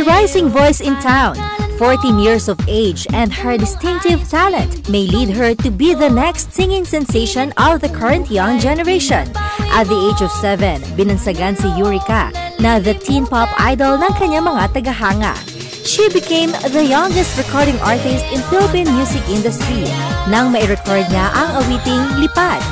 rising voice in town. 14 years of age and her distinctive talent may lead her to be the next singing sensation of the current young generation. At the age of 7, binansagan si Eureka na the teen pop idol ng kanyang mga tagahanga. She became the youngest recording artist in Philippine music industry nang mai-record niya ang awiting Lipad.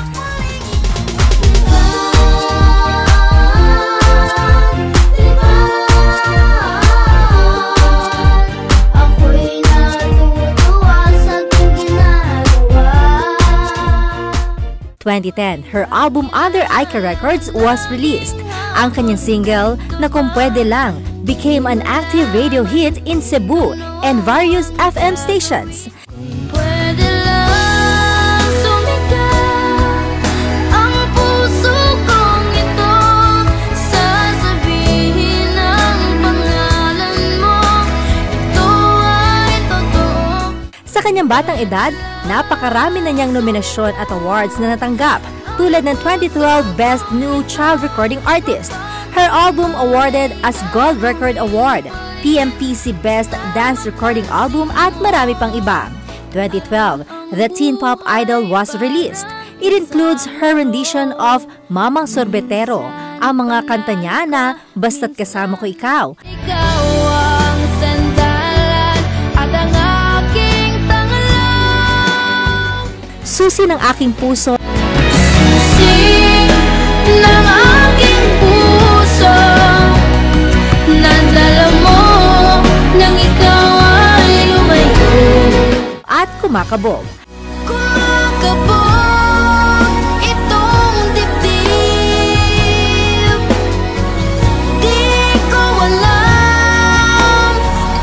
In 2010, her album under Aika Records was released. Ang kanyang single, na Kung Pwede Lang, became an active radio hit in Cebu and various FM stations. Sa kanyang batang edad, napakarami na niyang nominasyon at awards na natanggap, tulad ng 2012 Best New Child Recording Artist, her album awarded as Gold Record Award, PMPC Best Dance Recording Album at marami pang iba. 2012, the teen pop idol was released. It includes her rendition of Mamang Sorbetero, ang mga kanta niya na Basta't Kasama Ko Ikaw. Ikaw ang sandalan at ang aking tangalan. Susi ng Aking Puso. Susi ng aking puso, nadala mo nang ikaw ay lumayo. At Kumakabog. Kumakabog itong dibdib, di ko alam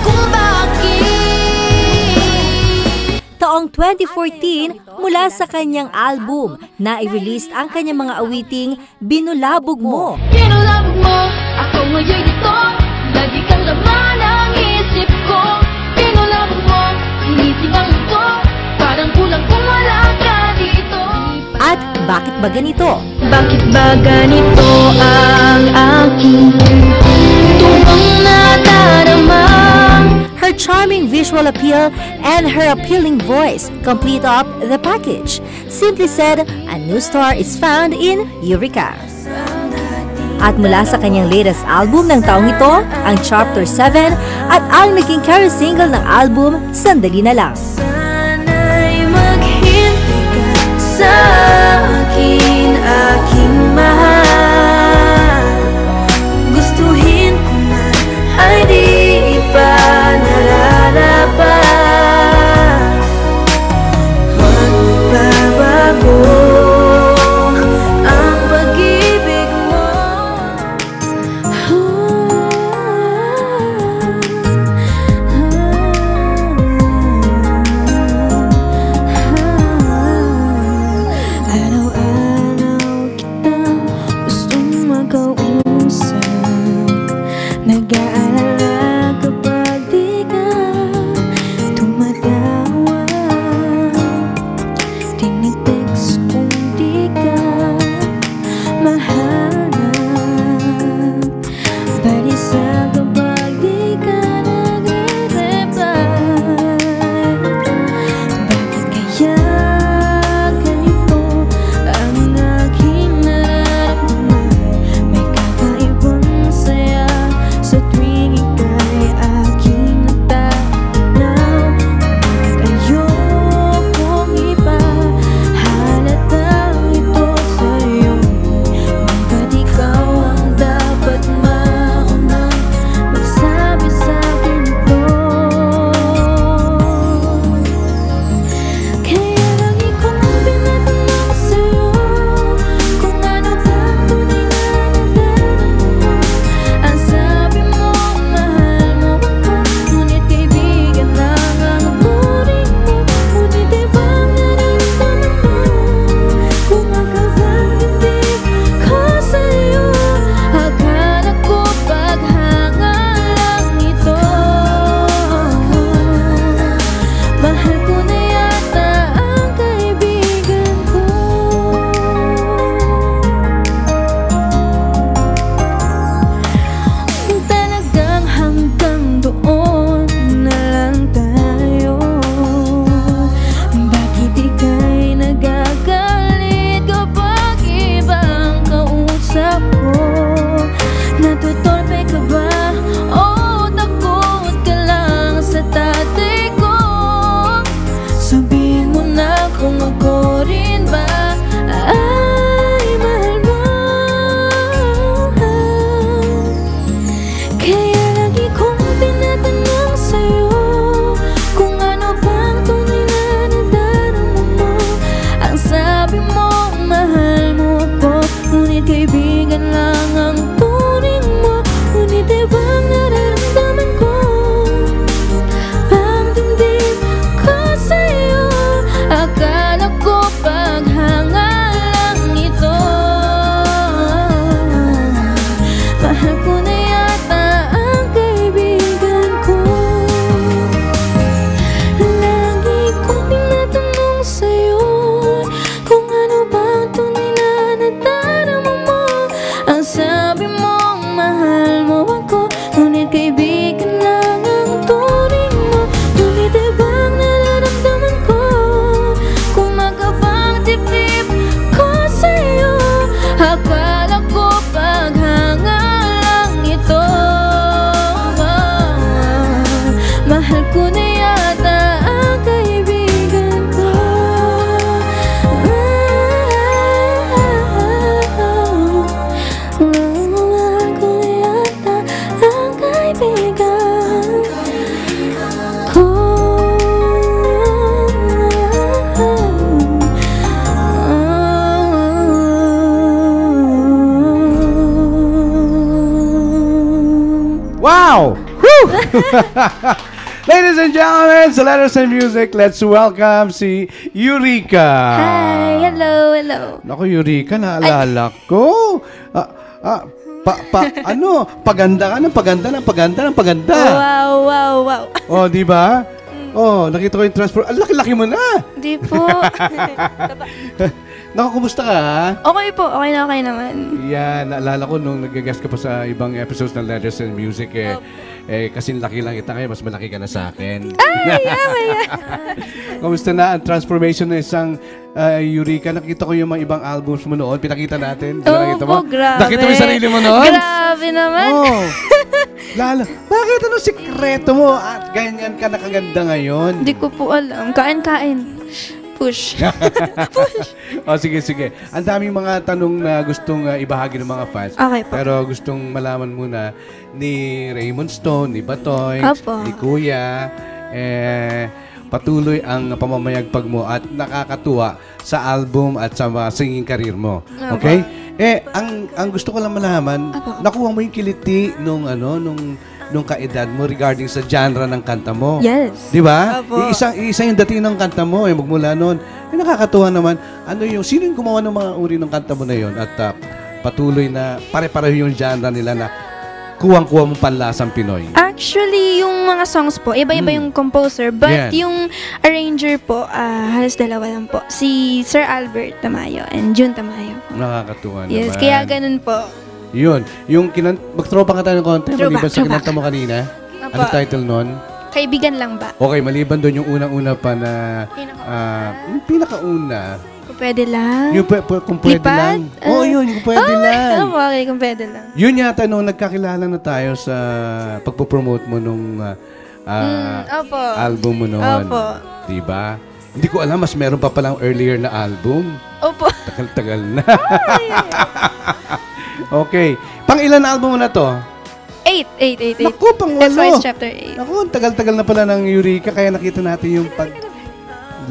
kung bakit. Taong 2014, mula sa kanyang album na i-release ang kanyang mga awiting Binulabog Mo. Binulabog mo, ako ngayon ito, lagi kang laman ang isip ko. Binulabog mo, inisip ang ito, parang kulang kung wala ka dito. At Bakit Ba Ganito? Bakit ba ganito ang aking tubang nadarama? Her charming visual appeal and her appealing voice complete up the package. Simply said, a new star is found in Eureka. At mula sa kanyang latest album ng taong ito, ang Chapter 7 at ang naging carry single ng album, Sandali Na Lang. Sana'y maghintay ka sa akin, aking mahal. Gustuhin ko na ay di pa nararapat. Magbabago ang pag-ibig mo. Wow! Whew! Ladies and gentlemen, sa Letters and Music, let's welcome si Eureka. Hi! Hello, hello. Naku, Eureka, naalala ko. Paganda ka ng paganda. Wow. Oh, di ba? Oh, nakita ko yung transfer. Ang laki-laki mo na. Di po. Naku, kumusta ka? Okay po, okay naman. Yan, naalala ko nung nag-guest ka pa sa ibang episodes ng Letters and Music kasi laki lang kita ngayon, mas malaki ka na sa akin. Ay, yeah. Kumusta na ang transformation ng isang Eureka? Nakita ko yung mga ibang albums mo noon. Pinakita natin. Nakita mo? Grabe. Nakita mo yung sarili mo noon? Grabe naman. Oh. Lalo, bakit anong sikreto mo at ganyan ka nakaganda ngayon? Hindi ko po alam. Kain. Push. Oh, sige. Ang daming mga tanong na gustong ibahagi ng mga fans. Okay po. Pero gustong malaman muna ni Raymond Stone, ni Batoy, Opo. ni Kuya, patuloy ang pamamayagpag mo at nakakatuwa sa album at sa singing career mo. Okay? Ang gusto ko lang malaman, nakuha mo yung kiliti nung kaedad mo regarding sa genre ng kanta mo. Yes. Di ba? Opo. Isa yung dating ng kanta mo, magmula noon. Nakakatuwa naman. Sino yung gumawa ng mga uri ng kanta mo na yon at patuloy na pare-pareho yung genre nila na kuwang-kuwa mong panlasang Pinoy? Actually, yung mga songs po, iba-iba yung composer. But yung arranger po, halos dalawa lang po. Si Sir Albert Tamayo and Jun Tamayo. Nakakatuwa naman. Yes, kaya ganun po. Yun. Magtropa ka tayo ng konti. Tropa, Maliban sa tropa. kinanta mo kanina. Opo. Ano title nun? Kaibigan lang ba? Okay, maliban doon yung unang-una pa na yung pinakauna. Kung pwede lang. Yung kung pwede Lipad? lang. Yung kung pwede lang. Okay, kung pwede lang. Yun yata nung nagkakilala na tayo sa pagpo-promote mo nung Opo. album mo noon. Opo. Diba? Hindi ko alam, mas meron pa palang earlier na album. Opo. Tagal-tagal na. Okay. Pang-ilan na album mo na to? 8. Naku, pang-walo. That's why it's chapter 8. Naku, tagal-tagal na pala ng Eureka, kaya nakita natin yung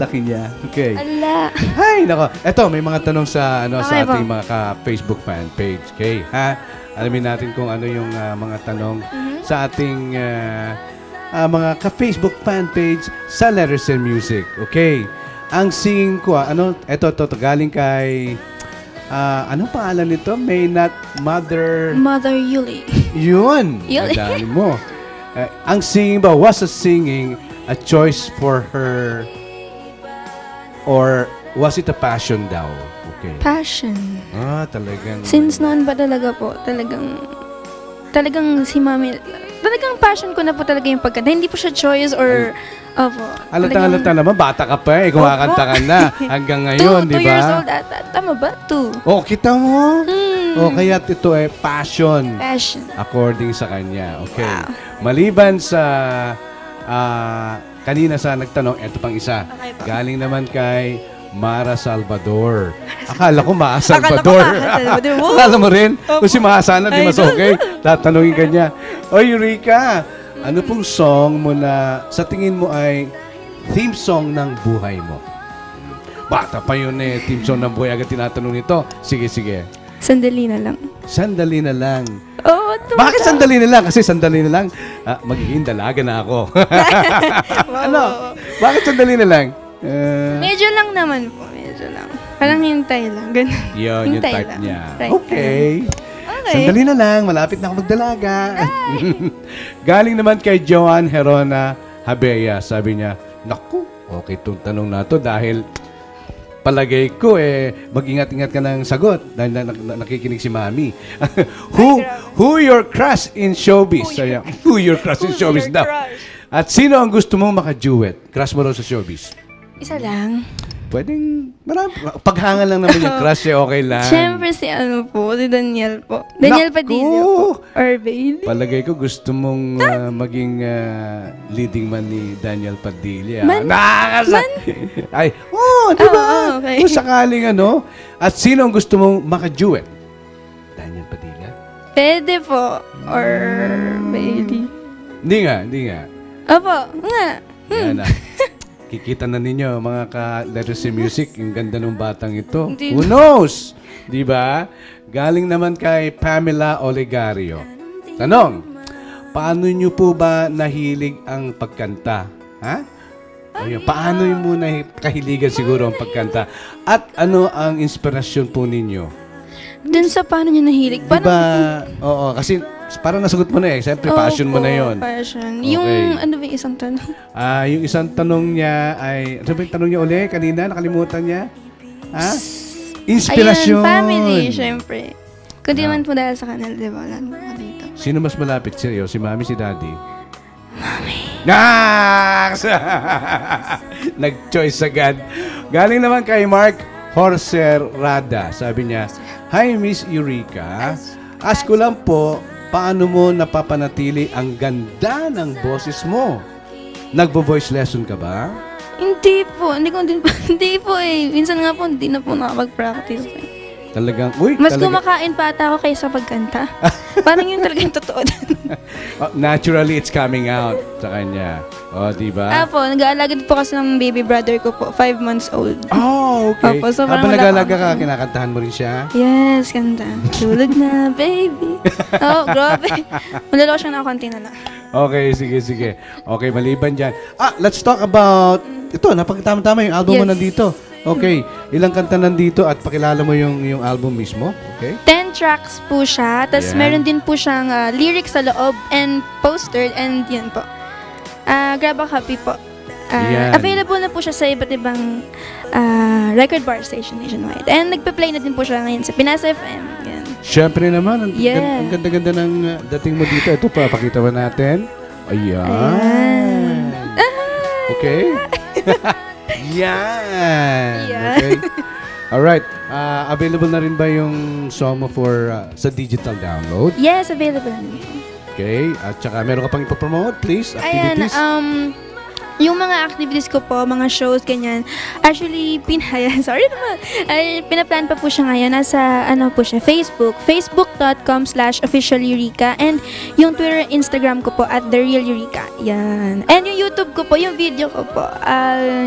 laki niya. Okay. Ala. Hay, nako. Eto, may mga tanong sa sa Okay po. ating mga ka-Facebook fan page. Okay, ha? Alamin natin kung ano yung mga tanong sa ating mga ka-Facebook fan page sa Letters and Music. Okay. Ang singing ko, eto, galing kay anong pangalan nito? May not Mother Yuli. Yun. Yuli. Nadali mo. Ang singing ba, was singing a choice for her or was it a passion daw? Okay. Passion. Talagang... Since noon pa talaga po, talagang si Mami, talagang passion ko na po talaga yung pagkanta. Hindi po siya choice or... Opo. Alata naman, bata ka pa kumakanta ka na hanggang ngayon, di ba? 2 years old ata. Tama ba? 2. Oh, kita mo? Kaya ito passion. Passion. According sa kanya. Okay. Wow. Maliban sa kanina sa nagtanong, eto pang isa. Okay po. Galing naman kay Mara Salvador. Akala ko Maa Salvador. Akala mo rin? Kung si Maa sana, di mas okay. Tatanungin ka niya. Eureka, ano pong song mo na sa tingin mo ay theme song ng buhay mo? Bata pa yun theme song ng buhay. Agad tinatanong nito. Sige. Sandali na lang. Sandali na lang. Oo, Bakit sandali na lang? Kasi sandali na lang, magiging dalaga na ako. Bakit sandali na lang? Medyo lang naman po. Medyo lang. Parang hintay lang. Ganun. Yun, yung Hintay type lang. niya. Right. Okay. Okay. Sandali na lang, malapit na ako magdalaga. Galing naman kay Joan Herona Habeya. Sabi niya, naku, okay itong tanong na to dahil palagay ko mag-ingat-ingat ka ng sagot dahil nakikinig si Mami. Who your crush in showbiz? Who your crush in showbiz daw? At sino ang gusto mong maka-duet? Crush mo raw sa showbiz? Isa lang. Pwedeng, paghangal lang naman yung crush okay lang. Siyempre si si Daniel po. Daniel Padilla po. Or Bailey. Palagay ko gusto mong maging leading man ni Daniel Padilla. Ay, di ba? Okay. Kung sakaling at sino ang gusto mong maka-duet? Daniel Padilla? Pwede po. Or Bailey. Hindi nga. Opo, nga. Yan na. Kikita na ninyo, mga ka-Letters and Music, yung ganda ng batang ito. Hindi. Who knows? Di ba? Galing naman kay Pamela Olegario. Tanong, paano nyo po ba nahilig ang pagkanta? Ha? O yun, paano nyo mo kahiligan siguro ang pagkanta? At ano ang inspirasyon po ninyo? Dun sa paano niya nahilig. Diba, oo, kasi parang nasagot mo na eh. Siyempre, passion mo na yon. Passion. Okay. Yung, ano ba yung isang tanong? Yung isang tanong niya ay, ano ba yung tanong niya uli? Kanina, nakalimutan niya? Ha? Inspirasyon. Ayun, family, syempre. Kung di naman po dahil sa kanila, di ba? Lalo ako dito. Sino mas malapit sa'yo? Si mami, si daddy? Mami. Naks! Nag-choice agad. Galing naman kay Mark Horserada. Sabi niya, Hi, Miss Eureka. Ask ko lang po, paano mo napapanatili ang ganda ng boses mo? Nagbo-voice lesson ka ba? Hindi po. Hindi po eh. Minsan nga po, hindi na po nakapag-practice eh. Talagang, Mas kumakain pa ata ako kaysa pagkanta. Parang yun talaga yung totoo. Naturally, it's coming out sa kanya. O, diba? Po, nag-aalaga po kasi ng baby brother ko po, 5 months old. Oh, okay. Opo, so parang habang wala nag-aalaga ka, akong- kinakantahan mo rin siya? Yes, kanta. Tulog na, baby. Oh, grabe. Malala ko siyang nakakunti na lang. Okay, sige. Okay, maliban dyan. Let's talk about, ito, napagtama-tama yung album mo Yes. nandito. Okay, ilang kanta nandito at pakilala mo yung album mismo? Okay? 10 tracks po siya. Tapos Yan. meron din po siyang lyrics sa loob and poster and yun po. Grab a copy po. Yan. Available na po siya sa iba't ibang record bar station nationwide. And nagpa-play na din po siya ngayon sa Pinas FM. Yan. Siyempre naman, ang, Yeah. ang ganda-ganda ng dating mo dito. Ito pa, pakita mo natin. Ayan. Ayan. Okay? Yan. Yeah. Okay. Alright. Available na rin ba yung song mo for sa digital download? Yes, available na din po. Okay. At saka meron ka pang ipopromote, please? Ayan, Activities? yung mga activities ko po, mga shows, ganyan. Actually, pinaplan pa po siya ngayon. Nasa, po siya, facebook.com/officialeureka and yung Twitter, Instagram ko po at @TheRealEureka. Yan. And yung YouTube ko po, yung video ko po,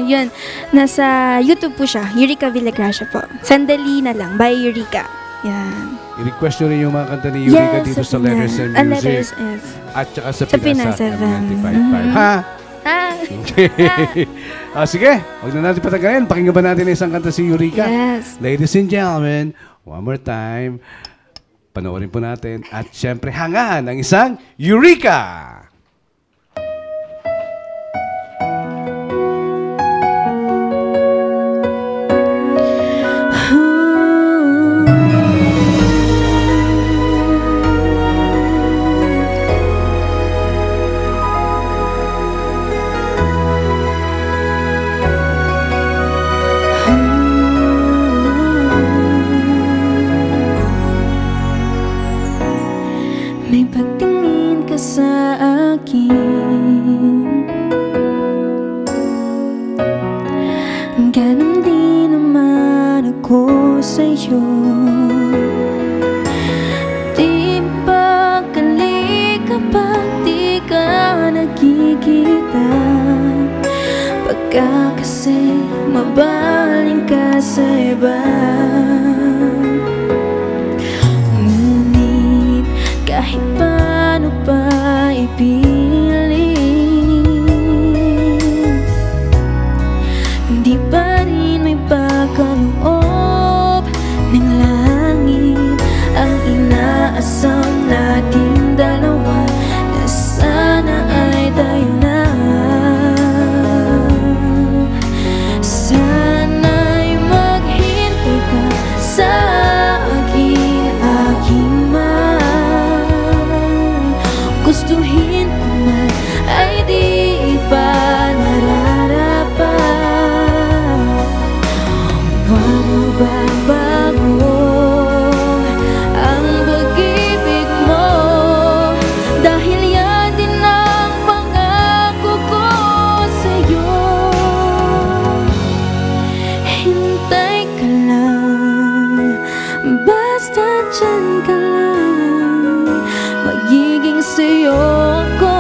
yun, nasa YouTube po siya, Eureka Villagracia po. Sandali na lang, by Eureka. Yan. I-request nyo rin yung mga kanta ni Eureka dito sa Letters and Music. Letters, yes. At saka sa Sa Pinas Pinas FM. 95.5. Ha? Ah, Okay. Sige, huwag na natin patagalin. Pakinggan ba natin isang kanta si Eureka? yes. Ladies and gentlemen, one more time, panoorin po natin. At syempre, hangaan ng isang Eureka! May pagtingin ka sa akin, ganon din naman ako sa'yo. Di ba kali kapag di ka nakikita, pagka kasi mabaling ka sa iba. Ngunit kahit paano pa ipilit, hindi pa rin may pagkaloob ng langit ang inaasam nating dalawa na sana ay tayo na. Sana'y maghintay ka sa akin, aking mahal. Gustuhin ko man ay di pa nararapat. Huwag mo babago ang pag-ibig mo, dahil yan din ang pangako ko sa'yo. Hintay ka lang, basta dyan ka lang, magiging sa'yo ko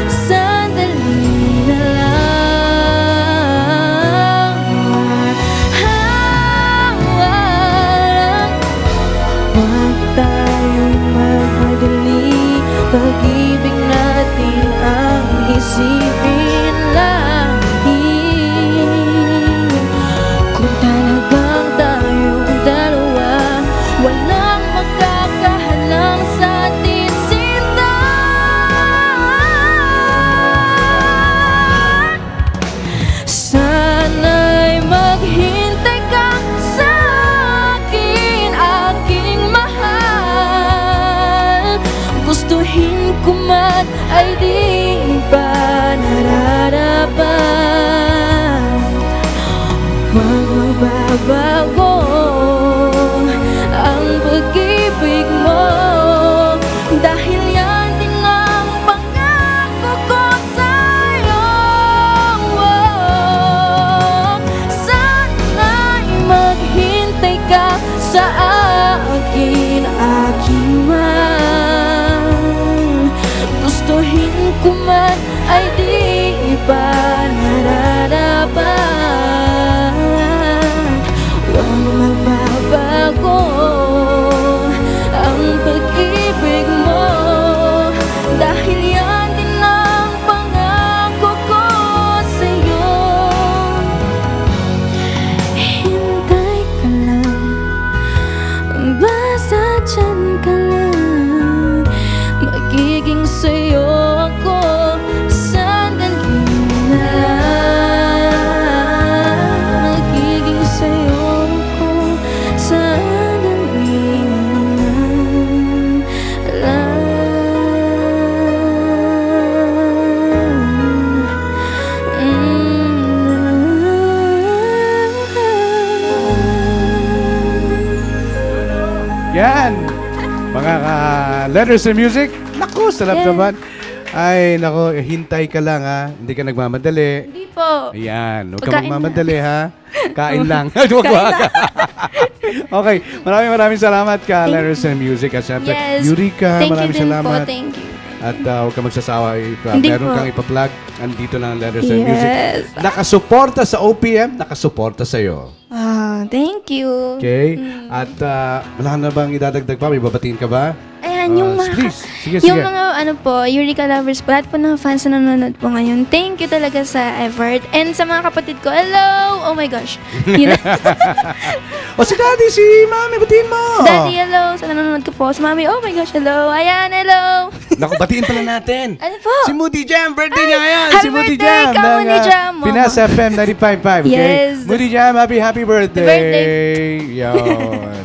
sandali na lang. Huwag tayong magmadali, pag-ibig na Yan. Mga letters and music. Naku, sarap naman. Ay, naku, hintay ka lang ha. Hindi ka nagmamadali. Hindi po. Ayan, huwag ka Pagkain magmamadali ha. Kain lang. Okay, maraming salamat ka, letters and music. At syempre, Yes. Eureka, Thank you maraming din salamat. po. Thank you. At huwag ka magsasawa. Hindi Meron po. kang ipa-plug. Andito na ang letters and music. Yes. Nakasuporta sa OPM, nakasuporta sa'yo. Thank you. Okay? At wala na bang idadagdag pa? May babatiin ka ba? Ayan, yung mga, Please. Sige, yung sige. mga ano po, Eureka lovers po, lahat po ng fans na nanonood po ngayon, thank you talaga sa effort. And sa mga kapatid ko, hello! Oh my gosh. Yun. O si Daddy, si Mami, batiin mo! Sa Daddy, hello! Sa nanonood ko po. Sa Mami, oh my gosh, hello! Ayan, hello! Naku, batiin pala natin. Ano po? Si Moody Jam, birthday niya ngayon. Happy Si Moody birthday, Jam. ka, Moody Jam. Pinas FM 95.5, okay? Yes. Moody Jam, happy birthday. Birthday. Yon.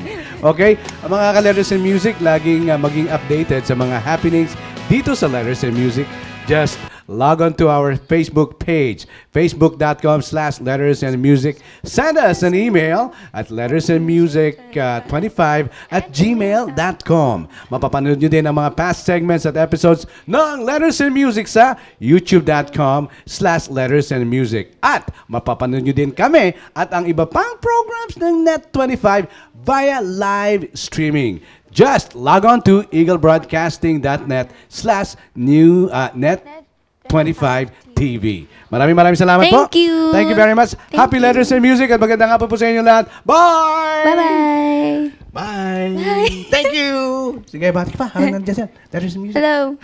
Okay? Ang mga ka-Letters and Music, laging maging updated sa mga happenings dito sa Letters and Music. Just log on to our Facebook page, facebook.com/lettersandmusic. Send us an email at lettersandmusic25@gmail.com. Mapapanood nyo din ang mga past segments at episodes ng Letters and Music sa youtube.com/lettersandmusic. At mapapanood nyo din kami at ang iba pang programs ng Net25 via live streaming. Just log on to eaglebroadcasting.net/net25TV. Maraming salamat po. Thank you. Thank you very much. Happy Letters and Music at magandang hapon po sa inyo lahat. Bye! Bye-bye! Bye! Thank you! Sige, bati pa. Hanggang nandiyan siya. Letters and Music. Hello!